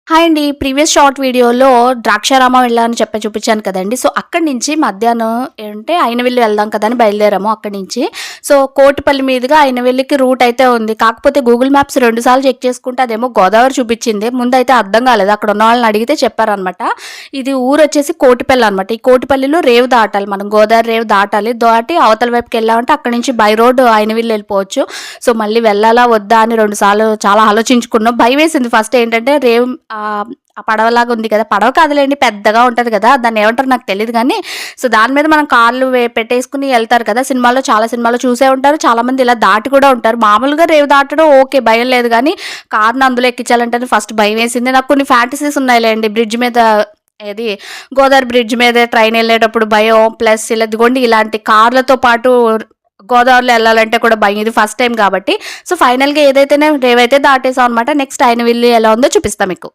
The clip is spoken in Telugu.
హాయ్ అండి. ప్రీవియస్ షార్ట్ వీడియోలో ద్రాక్షారామం వెళ్ళాలని చూపించాను కదండి. సో అక్కడి నుంచి మధ్యాహ్నం అంటే అయినవెల్లి వెళ్దాం కదా అని బయలుదేరాము అక్కడి నుంచి. సో కోటిపల్లి మీదుగా అయినవెల్లికి రూట్ అయితే ఉంది. కాకపోతే గూగుల్ మ్యాప్స్ 2 సార్లు చెక్ చేసుకుంటే అదేమో గోదావరి చూపించింది. ముందైతే అర్థం కాలేదు. అక్కడ ఉన్న వాళ్ళని అడిగితే చెప్పారనమాట. ఇది ఊరు వచ్చేసి కోటిపల్లి అనమాట. ఈ కోటిపల్లిలో రేవు దాటాలి, మనం గోదావరి రేవు దాటి అవతల వైపుకి వెళ్ళామంటే అక్కడి నుంచి బై రోడ్ అయినవెల్లి వెళ్ళిపోవచ్చు. సో మళ్ళీ వెళ్ళాలా వద్దా అని 2 సార్లు చాలా ఆలోచించుకున్నాం. భయం వేసింది ఫస్ట్. ఏంటంటే రేవు ఆ పడవలాగా ఉంది కదా, పడవ కాదులేండి, పెద్దగా ఉంటుంది కదా, దాన్ని ఏమంటారు నాకు తెలియదు కానీ, సో దాని మీద మనం కార్లు పెట్టేసుకుని వెళ్తారు కదా. చాలా సినిమాల్లో చూసే ఉంటారు, చాలామంది ఇలా దాటి కూడా ఉంటారు. మామూలుగా రేవు దాటడం ఓకే, భయం లేదు, కానీ కార్ని అందులో ఎక్కించాలంటే ఫస్ట్ భయం వేసింది. నాకు కొన్ని ఫ్యాంటసీస్ ఉన్నాయిలేండి, బ్రిడ్జ్ మీద ఏది గోదావరి బ్రిడ్జ్ మీద ట్రైన్ వెళ్ళేటప్పుడు భయం, ప్లస్ ఇలా ఇదిగోండి ఇలాంటి కార్లతో పాటు గోదావరిలో వెళ్ళాలంటే కూడా భయం. ఇది ఫస్ట్ టైం కాబట్టి. సో ఫైనల్గా ఏదైతేనే రేవైతే దాటేసాం అనమాట. నెక్స్ట్ అయినవెల్లి ఎలా ఉందో చూపిస్తాం మీకు.